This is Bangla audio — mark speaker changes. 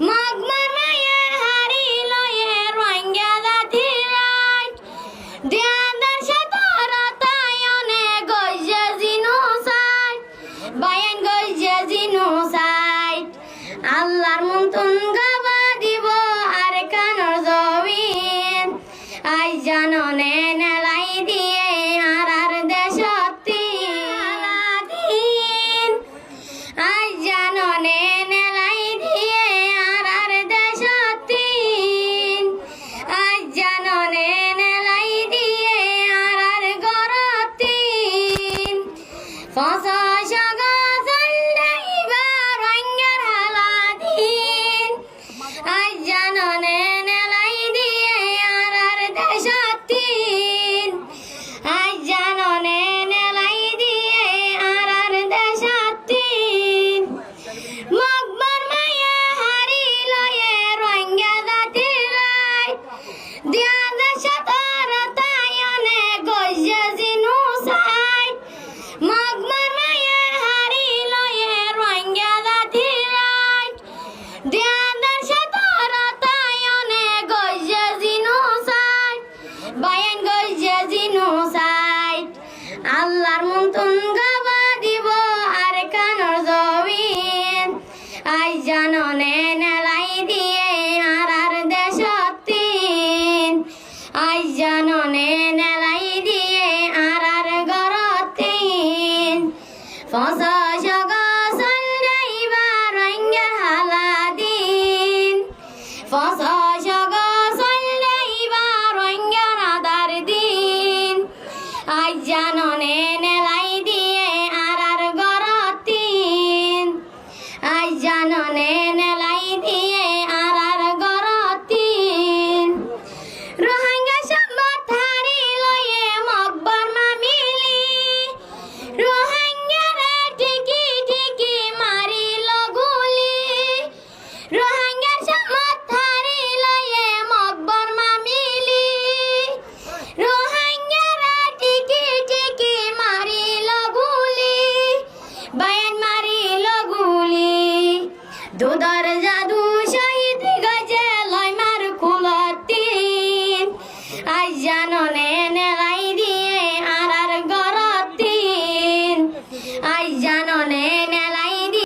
Speaker 1: মগমার মায়ে হারি লয়ে রোহিঙ্গা জাতির রাইট দিয়াদার সাতরতায়নে গইজে জিনোসাইড বায়ান গইজে জিনোসাইড আল্লাহর মন্তন গাবা দিব আর কানর জবিন আই জাননে নেলাই দিয়ে আর দেশতি আলাদিন আই জাননে নেলাই দিয়ে আর দেশতি আই জাননে নেলাই দিয়ে আর গরতি ফসশ গজল নাইবার রঙ্গের হালাদিন আই জাননে নেলাই দিয়ে আর দেশতি আই জাননে নেলাই দিয়ে আর দেশতি মগবার মায়ে হারি লয়ে রোহিঙ্গা জাতির রাইট দিয়াদার সাতরতায়নে গইজে জিনোসাইড মগবার মায়ে হারি লয়ে রোহিঙ্গা জাতির রাইট দিয়াদার সাতরতায়নে গইজে জিনোসাইড বায়ান গইজে জিনোসাইড আল্লাহর মন্তন গাবা দিব আর কানর জবিন আই জাননে